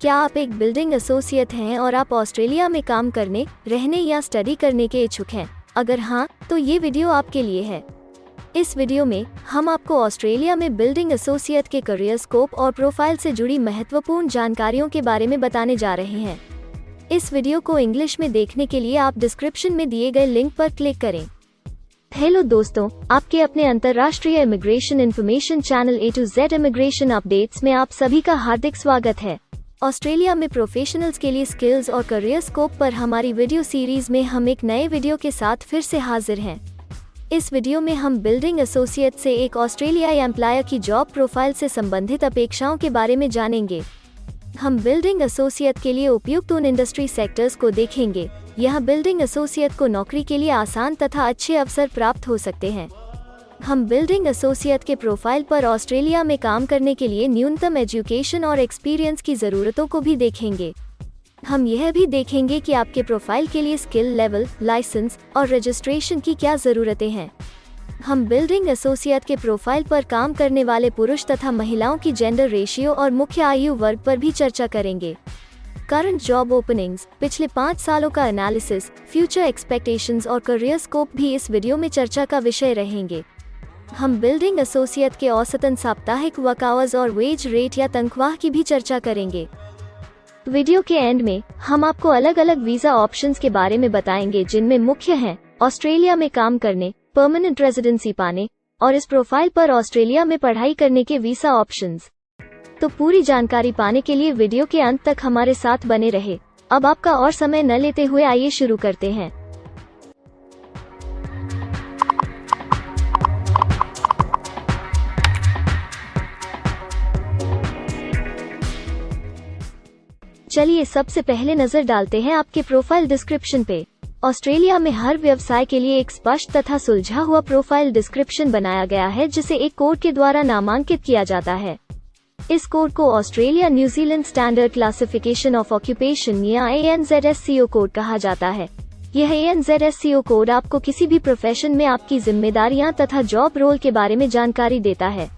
क्या आप एक बिल्डिंग एसोसिएट हैं और आप ऑस्ट्रेलिया में काम करने, रहने या स्टडी करने के इच्छुक हैं? अगर हाँ, तो ये वीडियो आपके लिए है। इस वीडियो में हम आपको ऑस्ट्रेलिया में बिल्डिंग एसोसिएट के करियर स्कोप और प्रोफाइल से जुड़ी महत्वपूर्ण जानकारियों के बारे में बताने जा रहे हैं। इस वीडियो को इंग्लिश में देखने के लिए आप डिस्क्रिप्शन में दिए गए लिंक पर क्लिक करें। हेलो दोस्तों, आपके अपने अंतर्राष्ट्रीय immigration information channel A to Z immigration updates में आप सभी का हार्दिक स्वागत है। ऑस्ट्रेलिया में प्रोफेशनल्स के लिए स्किल्स और करियर स्कोप पर हमारी वीडियो सीरीज में हम एक नए वीडियो के साथ फिर से हाजिर हैं। इस वीडियो में हम बिल्डिंग एसोसिएट से एक ऑस्ट्रेलियाई एम्प्लॉयर की जॉब प्रोफाइल से संबंधित अपेक्षाओं के बारे में जानेंगे। हम बिल्डिंग एसोसिएट के लिए उपयुक्त उन इंडस्ट्री सेक्टर्स को देखेंगे। यहाँ बिल्डिंग एसोसिएट को नौकरी के लिए आसान तथा अच्छे अवसर प्राप्त हो सकते हैं। हम बिल्डिंग एसोसिएट के प्रोफाइल पर ऑस्ट्रेलिया में काम करने के लिए न्यूनतम एजुकेशन और एक्सपीरियंस की ज़रूरतों को भी देखेंगे। हम यह भी देखेंगे कि आपके प्रोफाइल के लिए स्किल लेवल, लाइसेंस और रजिस्ट्रेशन की क्या ज़रूरतें हैं। हम बिल्डिंग एसोसिएट के प्रोफाइल पर काम करने वाले पुरुष तथा महिलाओं की जेंडर रेशियो और मुख्य आयु वर्ग पर भी चर्चा करेंगे। करंट जॉब ओपनिंग्स, पिछले 5 सालों का एनालिसिस, फ्यूचर एक्सपेक्टेशंस और करियर स्कोप भी इस वीडियो में चर्चा का विषय रहेंगे। हम बिल्डिंग एसोसिएट के औसतन साप्ताहिक वर्क आवर्स और वेज रेट या तनख्वाह की भी चर्चा करेंगे। वीडियो के एंड में हम आपको अलग अलग वीजा ऑप्शंस के बारे में बताएंगे, जिनमें मुख्य हैं ऑस्ट्रेलिया में काम करने, परमानेंट रेजिडेंसी पाने और इस प्रोफाइल पर ऑस्ट्रेलिया में पढ़ाई करने के वीजा ऑप्शंस। तो पूरी जानकारी पाने के लिए वीडियो के अंत तक हमारे साथ बने रहे। अब आपका और समय न लेते हुए आइए शुरू करते हैं। चलिए सबसे पहले नजर डालते हैं आपके प्रोफाइल डिस्क्रिप्शन पे। ऑस्ट्रेलिया में हर व्यवसाय के लिए एक स्पष्ट तथा सुलझा हुआ प्रोफाइल डिस्क्रिप्शन बनाया गया है, जिसे एक कोड के द्वारा नामांकित किया जाता है। इस कोड को Australia New Zealand standard classification of occupation या ANZSCO कोड कहा जाता है। यह ANZSCO कोड आपको किसी भी प्रोफेशन में आपकी जिम्मेदारियां तथा जॉब रोल के बारे में जानकारी देता है।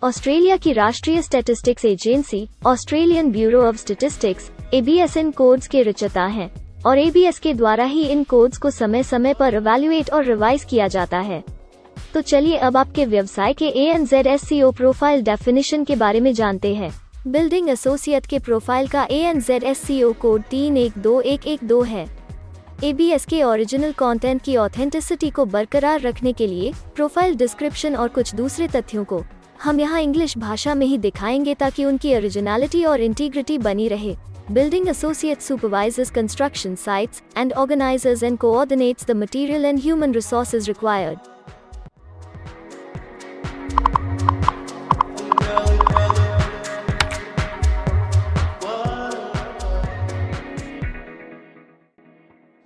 ऑस्ट्रेलिया की राष्ट्रीय statistics agency Australian bureau of statistics ABS in codes के रचयिता हैं और ABS के द्वारा ही इन कोड्स को समय समय पर इवैल्यूएट और रिवाइज किया जाता है। तो चलिए अब आपके व्यवसाय के ANZSCO प्रोफाइल डेफिनेशन के बारे में जानते हैं। बिल्डिंग एसोसिएट के प्रोफाइल का ANZSCO कोड 312112 है। ABS के ओरिजिनल कंटेंट की ऑथेंटिसिटी को बरकरार रखने के लिए प्रोफाइल डिस्क्रिप्शन और कुछ दूसरे तथ्यों को हम यहाँ इंग्लिश भाषा में ही दिखाएंगे, ताकि उनकी ओरिजिनलिटी और इंटीग्रिटी बनी रहे। Building associate supervises construction sites and organizes and coordinates the material and human resources required.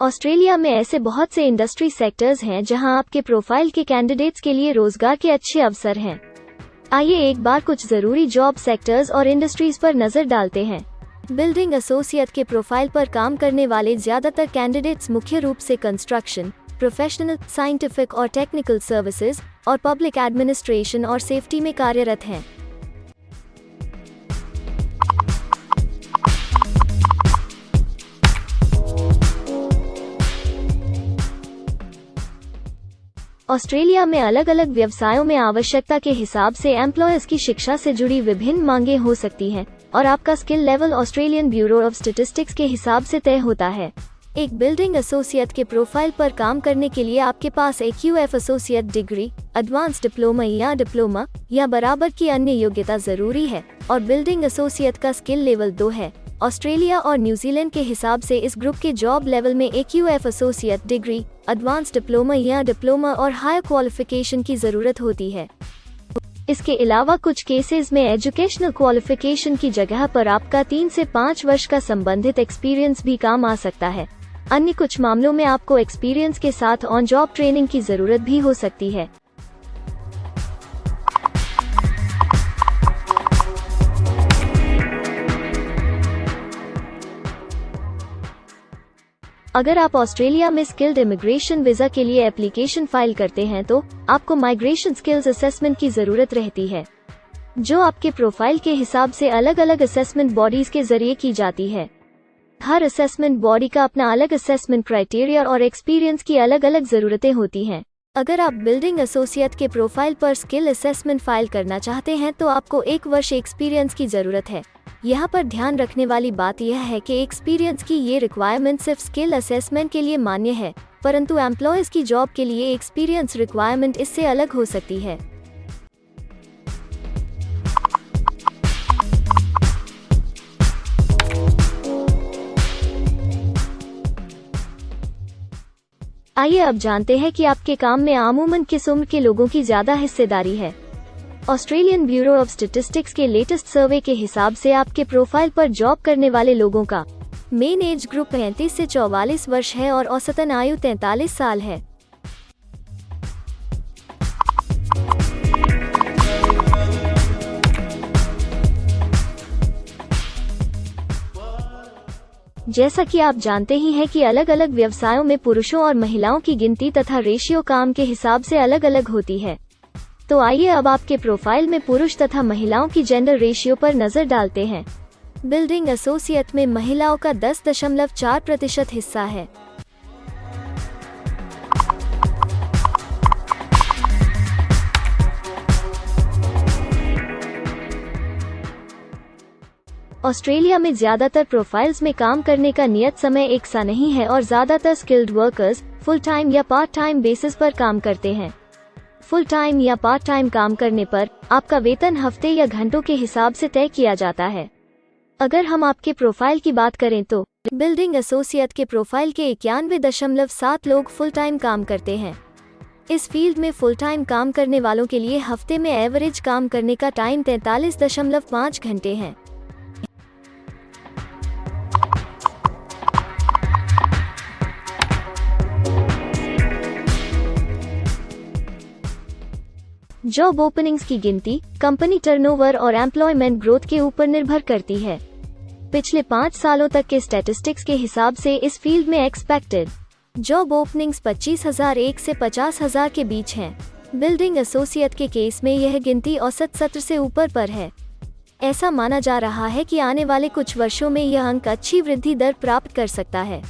Australia में ऐसे बहुत से इंडस्ट्री सेक्टर्स हैं जहां आपके प्रोफाइल के कैंडिडेट्स के लिए रोजगार के अच्छे अवसर हैं। आइए एक बार कुछ जरूरी जॉब सेक्टर्स और इंडस्ट्रीज पर नजर डालते हैं। बिल्डिंग एसोसिएट के प्रोफाइल पर काम करने वाले ज्यादातर कैंडिडेट्स मुख्य रूप से कंस्ट्रक्शन, प्रोफेशनल, साइंटिफिक और टेक्निकल सर्विसेज और पब्लिक एडमिनिस्ट्रेशन और सेफ्टी में कार्यरत हैं। ऑस्ट्रेलिया में अलग अलग व्यवसायों में आवश्यकता के हिसाब से एम्प्लॉयर्स की शिक्षा से जुड़ी विभिन्न मांगें हो सकती हैं और आपका skill level Australian bureau of statistics के हिसाब से तय होता है। एक बिल्डिंग एसोसिएट के प्रोफाइल पर काम करने के लिए आपके पास एक QF associate degree, advance diploma या बराबर की अन्य योग्यता जरूरी है और बिल्डिंग एसोसिएट का स्किल लेवल 2 है। ऑस्ट्रेलिया और न्यूजीलैंड के हिसाब से इस ग्रुप के जॉब लेवल में एक QF associate degree, advance diploma और हायर क्वालिफिकेशन की जरूरत होती है। इसके अलावा कुछ केसेस में एजुकेशनल क्वालिफिकेशन की जगह पर आपका 3 से 5 वर्ष का संबंधित एक्सपीरियंस भी काम आ सकता है। अन्य कुछ मामलों में आपको एक्सपीरियंस के साथ ऑन जॉब ट्रेनिंग की जरूरत भी हो सकती है। अगर आप ऑस्ट्रेलिया में स्किल्ड इमिग्रेशन वीजा के लिए एप्लीकेशन फाइल करते हैं तो आपको माइग्रेशन स्किल्स असेसमेंट की जरूरत रहती है। जो आपके प्रोफाइल के हिसाब से अलग अलग असेसमेंट बॉडीज के जरिए की जाती है। हर असेसमेंट बॉडी का अपना अलग असेसमेंट क्राइटेरिया और एक्सपीरियंस की अलग अलग ज़रूरतें होती हैं। अगर आप बिल्डिंग एसोसिएट के प्रोफाइल पर स्किल असेसमेंट फाइल करना चाहते हैं तो आपको 1 वर्ष एक्सपीरियंस की ज़रूरत है। यहाँ पर ध्यान रखने वाली बात यह है कि एक्सपीरियंस की ये रिक्वायरमेंट सिर्फ स्किल असेसमेंट के लिए मान्य है, परंतु एम्प्लॉयज़ की जॉब के लिए एक्सपीरियंस रिक्वायरमेंट इससे अलग हो सकती है। आइए अब जानते हैं कि आपके काम में आमूमन किस उम्र के लोगों की ज्यादा हिस्सेदारी है। ऑस्ट्रेलियन ब्यूरो ऑफ स्टैटिस्टिक्स के लेटेस्ट सर्वे के हिसाब से आपके प्रोफाइल पर जॉब करने वाले लोगों का मेन एज ग्रुप 35 से 44 वर्ष है और औसतन आयु 43 साल है। जैसा कि आप जानते ही हैं कि अलग अलग व्यवसायों में पुरुषों और महिलाओं की गिनती तथा रेशियो काम के हिसाब से अलग अलग होती है। तो आइए अब आपके प्रोफाइल में पुरुष तथा महिलाओं की जेंडर रेशियो पर नजर डालते हैं। बिल्डिंग एसोसिएट में महिलाओं का 10.4% हिस्सा है। ऑस्ट्रेलिया में ज्यादातर प्रोफाइल्स में काम करने का नियत समय एक सा नहीं है और ज्यादातर स्किल्ड वर्कर्स फुल टाइम या पार्ट टाइम बेसिस पर काम करते हैं। फुल टाइम या पार्ट टाइम काम करने पर आपका वेतन हफ्ते या घंटों के हिसाब से तय किया जाता है। अगर हम आपके प्रोफाइल की बात करें तो बिल्डिंग एसोसिएट के प्रोफाइल के 91.7 लोग फुल टाइम काम करते हैं। इस फील्ड में फुल टाइम काम करने वालों के लिए हफ्ते में एवरेज काम करने का टाइम 43.5 घंटे है। जॉब ओपनिंग्स की गिनती कंपनी टर्नओवर और एम्प्लॉयमेंट ग्रोथ के ऊपर निर्भर करती है। पिछले 5 सालों तक के स्टैटिस्टिक्स के हिसाब से इस फील्ड में एक्सपेक्टेड जॉब ओपनिंग्स 25,001 से 50,000 के बीच हैं। बिल्डिंग एसोसिएट के केस में यह गिनती औसत सत्र से ऊपर पर है। ऐसा माना जा रहा है कि आने वाले कुछ वर्षों में यह अंक अच्छी वृद्धि दर प्राप्त कर सकता है।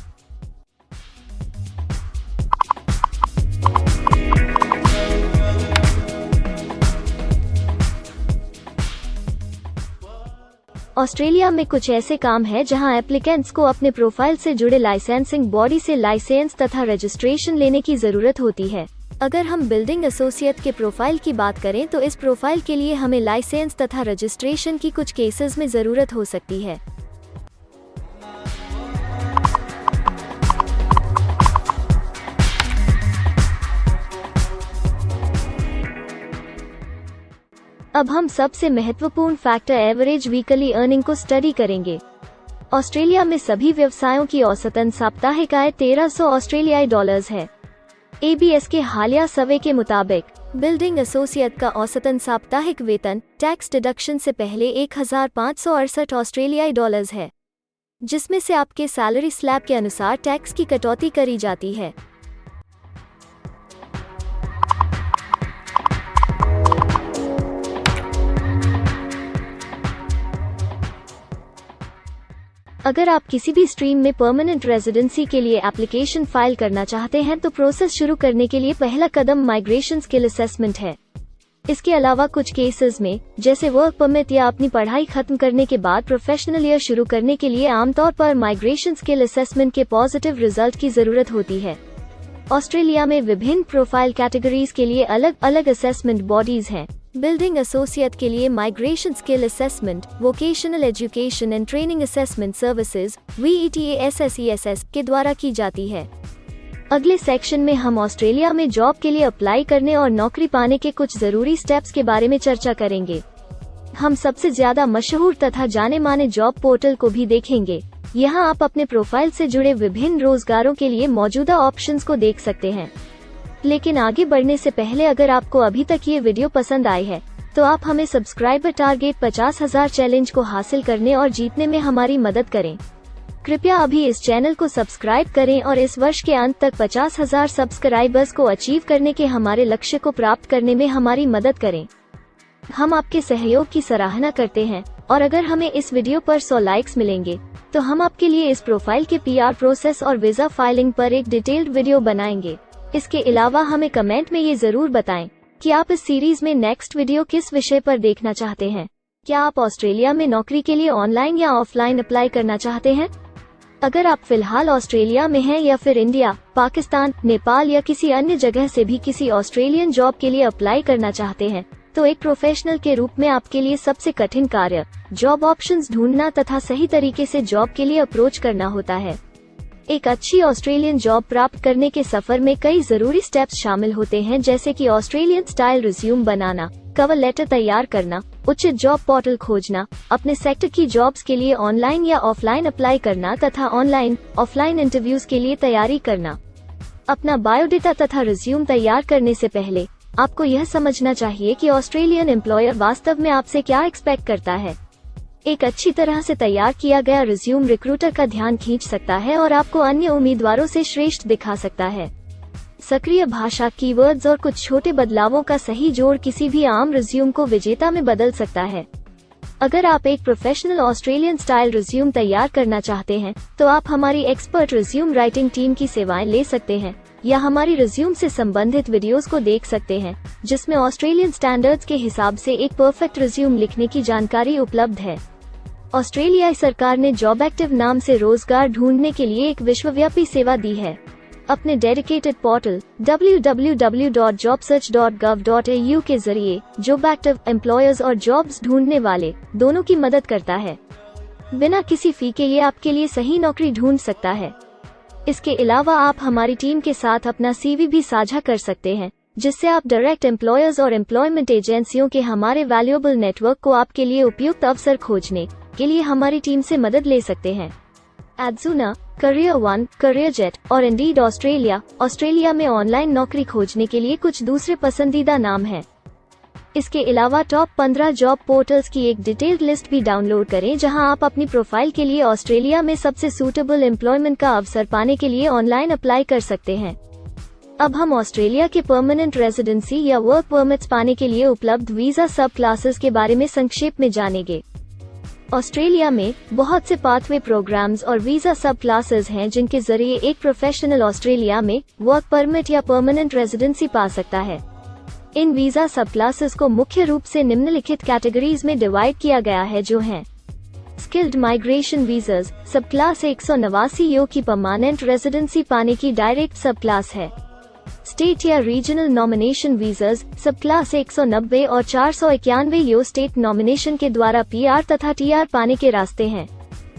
ऑस्ट्रेलिया में कुछ ऐसे काम हैं जहां एप्लीकेंट्स को अपने प्रोफाइल से जुड़े लाइसेंसिंग बॉडी से लाइसेंस तथा रजिस्ट्रेशन लेने की जरूरत होती है। अगर हम बिल्डिंग एसोसिएट के प्रोफाइल की बात करें तो इस प्रोफाइल के लिए हमें लाइसेंस तथा रजिस्ट्रेशन की कुछ केसेस में जरूरत हो सकती है। अब हम सबसे महत्वपूर्ण फैक्टर एवरेज वीकली अर्निंग को स्टडी करेंगे। ऑस्ट्रेलिया में सभी व्यवसायों की औसतन साप्ताहिक आय 1300 ऑस्ट्रेलियाई डॉलर्स है। ABS के हालिया सर्वे के मुताबिक बिल्डिंग एसोसिएट का औसतन साप्ताहिक वेतन टैक्स डिडक्शन से पहले 1568 ऑस्ट्रेलियाई डॉलर्स है, जिसमें से आपके सैलरी स्लैब के अनुसार टैक्स की कटौती करी जाती है। अगर आप किसी भी स्ट्रीम में परमानेंट रेजिडेंसी के लिए एप्लीकेशन फाइल करना चाहते हैं तो प्रोसेस शुरू करने के लिए पहला कदम माइग्रेशन स्किल असेसमेंट है। इसके अलावा कुछ केसेस में जैसे वर्क परमिट या अपनी पढ़ाई खत्म करने के बाद प्रोफेशनल ईयर शुरू करने के लिए आमतौर पर माइग्रेशन स्किल असेसमेंट के पॉजिटिव रिजल्ट की जरूरत होती है। ऑस्ट्रेलिया में विभिन्न प्रोफाइल कैटेगरीज के लिए अलग अलग असेसमेंट बॉडीज हैं। बिल्डिंग एसोसिएट के लिए migration skill assessment vocational education and training assessment services VETASSESS के द्वारा की जाती है। अगले सेक्शन में हम ऑस्ट्रेलिया में जॉब के लिए अप्लाई करने और नौकरी पाने के कुछ जरूरी स्टेप्स के बारे में चर्चा करेंगे। हम सबसे ज्यादा मशहूर तथा जाने माने जॉब पोर्टल को भी देखेंगे। यहाँ आप अपने प्रोफाइल से जुड़े विभिन्न रोजगारों के लिए मौजूदा ऑप्शंस को देख सकते हैं। लेकिन आगे बढ़ने से पहले अगर आपको अभी तक ये वीडियो पसंद आई है तो आप हमें सब्सक्राइबर टारगेट 50,000 चैलेंज को हासिल करने और जीतने में हमारी मदद करें। कृपया अभी इस चैनल को सब्सक्राइब करें और इस वर्ष के अंत तक 50,000 सब्सक्राइबर्स को अचीव करने के हमारे लक्ष्य को प्राप्त करने में हमारी मदद करें। हम आपके सहयोग की सराहना करते हैं और अगर हमें इस वीडियो पर 100 लाइक्स मिलेंगे तो हम आपके लिए इस प्रोफाइल के PR प्रोसेस और वीजा फाइलिंग पर एक डिटेल्ड वीडियो बनाएंगे। इसके अलावा हमें कमेंट में ये जरूर बताएं कि आप इस सीरीज में नेक्स्ट वीडियो किस विषय पर देखना चाहते हैं। क्या आप ऑस्ट्रेलिया में नौकरी के लिए ऑनलाइन या ऑफलाइन अप्लाई करना चाहते हैं? अगर आप फिलहाल ऑस्ट्रेलिया में हैं या फिर इंडिया, पाकिस्तान, नेपाल या किसी अन्य जगह से भी किसी ऑस्ट्रेलियन जॉब के लिए अप्लाई करना चाहते हैं, तो एक प्रोफेशनल के रूप में आपके लिए सबसे कठिन कार्य जॉब ऑप्शंस ढूंढना तथा सही तरीके से जॉब के लिए अप्रोच करना होता है। एक अच्छी ऑस्ट्रेलियन जॉब प्राप्त करने के सफर में कई जरूरी स्टेप्स शामिल होते हैं, जैसे कि ऑस्ट्रेलियन स्टाइल रिज्यूम बनाना, कवर लेटर तैयार करना, उचित जॉब पोर्टल खोजना, अपने सेक्टर की जॉब्स के लिए ऑनलाइन या ऑफलाइन अप्लाई करना तथा ऑनलाइन ऑफलाइन इंटरव्यूज के लिए तैयारी करना। अपना बायोडाटा तथा रिज्यूम तैयार करने से पहले आपको यह समझना चाहिए कि ऑस्ट्रेलियन एम्प्लॉयर वास्तव में आपसे क्या एक्सपेक्ट करता है। एक अच्छी तरह से तैयार किया गया रिज्यूम रिक्रूटर का ध्यान खींच सकता है और आपको अन्य उम्मीदवारों से श्रेष्ठ दिखा सकता है। सक्रिय भाषा, कीवर्ड्स और कुछ छोटे बदलावों का सही जोड़ किसी भी आम रिज्यूम को विजेता में बदल सकता है। अगर आप एक प्रोफेशनल ऑस्ट्रेलियन स्टाइल रिज्यूम तैयार करना चाहते हैं तो आप हमारी एक्सपर्ट रिज्यूम राइटिंग टीम की सेवाएं ले सकते हैं या हमारी रिज्यूम से संबंधित वीडियोस को देख सकते हैं, जिसमें ऑस्ट्रेलियन स्टैंडर्ड्स के हिसाब से एक परफेक्ट रिज्यूम लिखने की जानकारी उपलब्ध है। ऑस्ट्रेलियाई सरकार ने जॉब एक्टिव नाम से रोजगार ढूंढने के लिए एक विश्वव्यापी सेवा दी है। अपने डेडिकेटेड पोर्टल www.jobsearch.gov.au के जरिए जॉब एक्टिव एम्प्लॉयर्स और जॉब्स ढूंढने वाले दोनों की मदद करता है। बिना किसी फी के ये आपके लिए सही नौकरी ढूंढ सकता है। इसके अलावा आप हमारी टीम के साथ अपना CV भी साझा कर सकते हैं, जिससे आप डायरेक्ट एम्प्लॉयर्स और एम्प्लॉयमेंट एजेंसियों के हमारे वैल्यूएबल नेटवर्क को आपके लिए उपयुक्त अवसर खोजने के लिए हमारी टीम से मदद ले सकते हैं। एडजूना, करियर वन, करियर जेट और इंडीड ऑस्ट्रेलिया में ऑनलाइन नौकरी खोजने के लिए कुछ दूसरे पसंदीदा नाम हैं। इसके अलावा टॉप 15 जॉब पोर्टल्स की एक डिटेल्ड लिस्ट भी डाउनलोड करें, जहां आप अपनी प्रोफाइल के लिए ऑस्ट्रेलिया में सबसे सूटेबल एम्प्लॉयमेंट का अवसर पाने के लिए ऑनलाइन अप्लाई कर सकते हैं। अब हम ऑस्ट्रेलिया के परमानेंट रेजिडेंसी या वर्क परमिट्स पाने के लिए उपलब्ध वीजा सब क्लासेस के बारे में संक्षेप में जानेंगे। ऑस्ट्रेलिया में बहुत से पाथवे प्रोग्राम्स और वीजा सब क्लासेस हैं, जिनके जरिए एक प्रोफेशनल ऑस्ट्रेलिया में वर्क परमिट या परमानेंट रेजिडेंसी पा सकता है। इन वीजा सब क्लासेस को मुख्य रूप से निम्नलिखित कैटेगरीज में डिवाइड किया गया है, जो हैं स्किल्ड माइग्रेशन वीजास सब क्लास 189 यो की परमानेंट रेजिडेंसी पाने की डायरेक्ट सब क्लास है। स्टेट या रीजनल नॉमिनेशन वीजास सब क्लास 190 और 491 यो स्टेट नॉमिनेशन के द्वारा PR तथा TR पाने के रास्ते हैं।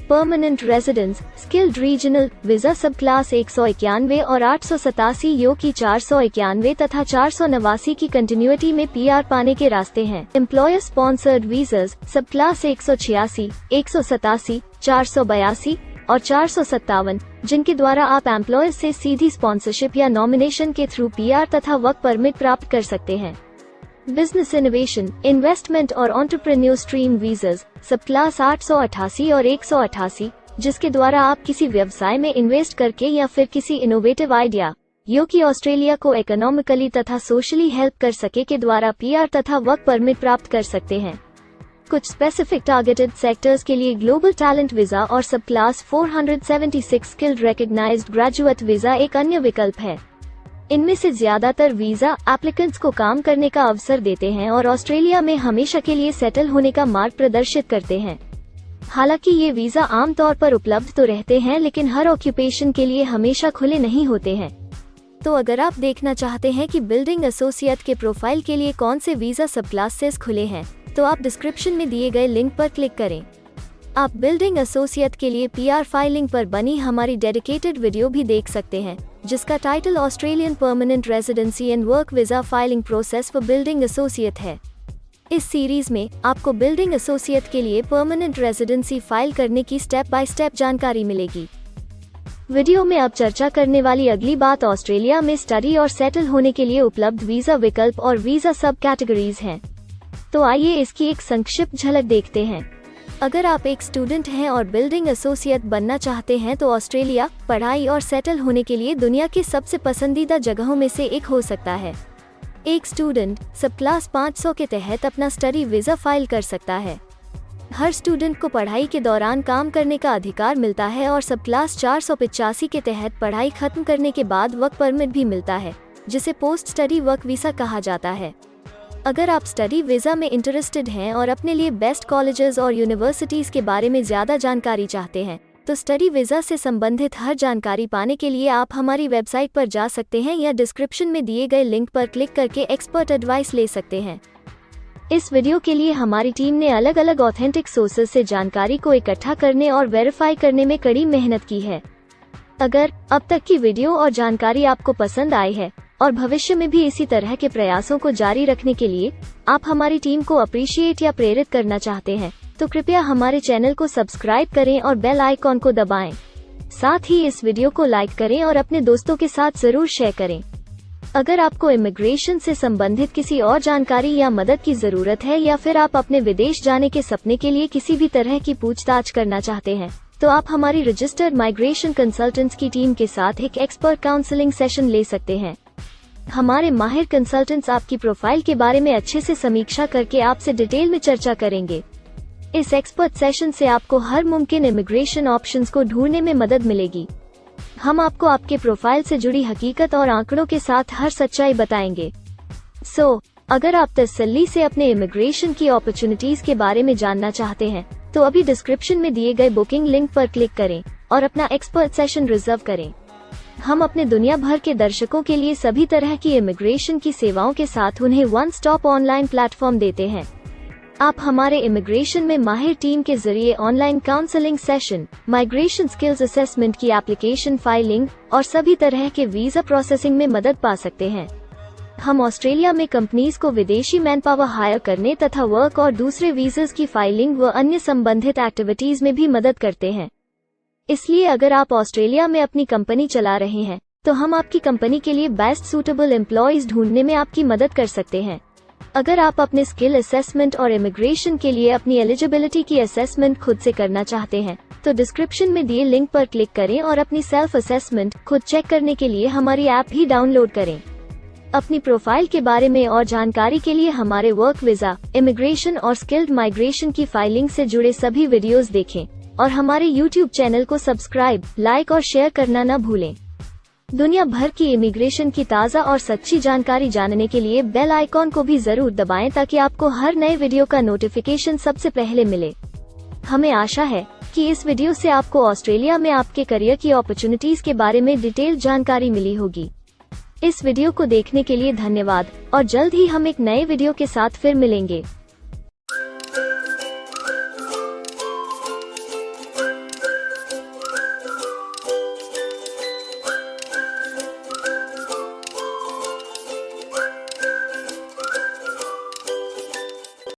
Permanent residence skilled regional visa सब क्लास 191 और 887 यो की 491 तथा 489 की कंटिन्यूटी में PR पाने के रास्ते हैं। एम्प्लॉयर स्पॉन्सर्ड वीजास सब क्लास 186, 187, 482 और 457, जिनके द्वारा आप एम्प्लॉयर से सीधी स्पॉन्सरशिप या नॉमिनेशन के थ्रू PR तथा वर्क परमिट प्राप्त कर सकते हैं। बिजनेस इनोवेशन, इन्वेस्टमेंट और एंटरप्रेन्योर स्ट्रीम वीजास सब क्लास 888 और 188, जिसके द्वारा आप किसी व्यवसाय में इन्वेस्ट करके या फिर किसी इनोवेटिव आइडिया यो कि ऑस्ट्रेलिया को इकोनॉमिकली तथा सोशली हेल्प कर सके के द्वारा PR तथा वर्क परमिट प्राप्त कर सकते हैं। कुछ स्पेसिफिक टारगेटेड सेक्टर्स के लिए ग्लोबल टैलेंट वीजा और सब class 476 skilled recognised graduate visa एक अन्य विकल्प है। इनमें से ज्यादातर वीजा एप्लीकेंट्स को काम करने का अवसर देते हैं और ऑस्ट्रेलिया में हमेशा के लिए सेटल होने का मार्ग प्रदर्शित करते हैं। हालांकि ये वीजा आमतौर पर उपलब्ध तो रहते हैं, लेकिन हर ऑक्यूपेशन के लिए हमेशा खुले नहीं होते हैं। तो अगर आप देखना चाहते हैं कि बिल्डिंग एसोसिएट के प्रोफाइल के लिए कौन से वीजा सब क्लासेस खुले हैं, तो आप डिस्क्रिप्शन में दिए गए लिंक पर क्लिक करें। आप बिल्डिंग एसोसिएट के लिए PR फाइलिंग पर बनी हमारी डेडिकेटेड वीडियो भी देख सकते हैं, जिसका title Australian permanent residency and work visa filing process for building associate है। इस सीरीज में आपको बिल्डिंग एसोसिएट के लिए परमानेंट रेजिडेंसी फाइल करने की स्टेप बाय स्टेप जानकारी मिलेगी। वीडियो में अब चर्चा करने वाली अगली बात ऑस्ट्रेलिया में स्टडी और सेटल होने के लिए उपलब्ध वीजा विकल्प और वीजा सब कैटेगरीज हैं। तो आइए इसकी एक संक्षिप्त झलक देखते हैं। अगर आप एक स्टूडेंट हैं और बिल्डिंग एसोसिएट बनना चाहते हैं, तो ऑस्ट्रेलिया पढ़ाई और सेटल होने के लिए दुनिया की सबसे पसंदीदा जगहों में से एक हो सकता है। एक स्टूडेंट सब क्लास 500 के तहत अपना स्टडी वीज़ा फाइल कर सकता है। हर स्टूडेंट को पढ़ाई के दौरान काम करने का अधिकार मिलता है और सब क्लास 485 के तहत पढ़ाई खत्म करने के बाद वर्क परमिट भी मिलता है, जिसे पोस्ट स्टडी वर्क वीज़ा कहा जाता है। अगर आप स्टडी वीज़ा में इंटरेस्टेड हैं और अपने लिए बेस्ट कॉलेजेस और यूनिवर्सिटीज़ के बारे में ज़्यादा जानकारी चाहते हैं, तो स्टडी वीज़ा से संबंधित हर जानकारी पाने के लिए आप हमारी वेबसाइट पर जा सकते हैं या डिस्क्रिप्शन में दिए गए लिंक पर क्लिक करके एक्सपर्ट एडवाइस ले सकते हैं। इस वीडियो के लिए हमारी टीम ने अलग अलग ऑथेंटिक सोर्सेज से जानकारी को इकट्ठा करने और वेरीफाई करने में कड़ी मेहनत की है। अगर अब तक की वीडियो और जानकारी आपको पसंद आई है और भविष्य में भी इसी तरह के प्रयासों को जारी रखने के लिए आप हमारी टीम को अप्रिशिएट या प्रेरित करना चाहते हैं, तो कृपया हमारे चैनल को सब्सक्राइब करें और बेल आइकॉन को दबाएं। साथ ही इस वीडियो को लाइक करें और अपने दोस्तों के साथ जरूर शेयर करें। अगर आपको इमिग्रेशन से संबंधित किसी और जानकारी या मदद की जरूरत है या फिर आप अपने विदेश जाने के सपने के लिए किसी भी तरह की पूछताछ करना चाहते हैं, तो आप हमारी रजिस्टर्ड माइग्रेशन कंसल्टेंट्स की टीम के साथ एक एक्सपर्ट काउंसलिंग सेशन ले सकते हैं। हमारे माहिर कंसल्टेंट्स आपकी प्रोफाइल के बारे में अच्छे से समीक्षा करके आपसे डिटेल में चर्चा करेंगे। इस एक्सपर्ट सेशन से आपको हर मुमकिन इमिग्रेशन ऑप्शंस को ढूंढने में मदद मिलेगी। हम आपको आपके प्रोफाइल से जुड़ी हकीकत और आंकड़ों के साथ हर सच्चाई बताएंगे। अगर आप तसल्ली से अपने इमिग्रेशन की अपॉर्चुनिटीज के बारे में जानना चाहते हैं, तो अभी डिस्क्रिप्शन में दिए गए बुकिंग लिंक पर क्लिक करें और अपना एक्सपर्ट सेशन रिजर्व करें। हम अपने दुनिया भर के दर्शकों के लिए सभी तरह की इमिग्रेशन की सेवाओं के साथ उन्हें वन स्टॉप ऑनलाइन प्लेटफॉर्म देते हैं। आप हमारे इमिग्रेशन में माहिर टीम के जरिए online counselling session, migration skills assessment की एप्लीकेशन फाइलिंग और सभी तरह के वीजा प्रोसेसिंग में मदद पा सकते हैं। हम ऑस्ट्रेलिया में कंपनीज को विदेशी मैन पावर हायर करने तथा वर्क और दूसरे वीजास की फाइलिंग व अन्य संबंधित एक्टिविटीज में भी मदद करते हैं। इसलिए अगर आप ऑस्ट्रेलिया में अपनी कंपनी चला रहे हैं, तो हम आपकी कंपनी के लिए बेस्ट सूटेबल एम्प्लॉयज ढूंढने में आपकी मदद कर सकते हैं। अगर आप अपने स्किल असेसमेंट और इमिग्रेशन के लिए अपनी एलिजिबिलिटी की असेसमेंट खुद से करना चाहते हैं, तो डिस्क्रिप्शन में दिए लिंक पर क्लिक करें और अपनी सेल्फ असेसमेंट खुद चेक करने के लिए हमारी ऐप ही डाउनलोड करें। अपनी प्रोफाइल के बारे में और जानकारी के लिए हमारे वर्क वीजा, इमिग्रेशन और स्किल्ड माइग्रेशन की फाइलिंग से जुड़े सभी वीडियोस देखें और हमारे YouTube चैनल को सब्सक्राइब, लाइक और शेयर करना न भूलें। दुनिया भर की इमिग्रेशन की ताज़ा और सच्ची जानकारी जानने के लिए बेल आइकॉन को भी जरूर दबाएं ताकि आपको हर नए वीडियो का नोटिफिकेशन सबसे पहले मिले। हमें आशा है कि इस वीडियो से आपको ऑस्ट्रेलिया में आपके करियर की अपॉर्चुनिटीज के बारे में डिटेल जानकारी मिली होगी। इस वीडियो को देखने के लिए धन्यवाद और जल्द ही हम एक नए वीडियो के साथ फिर मिलेंगे।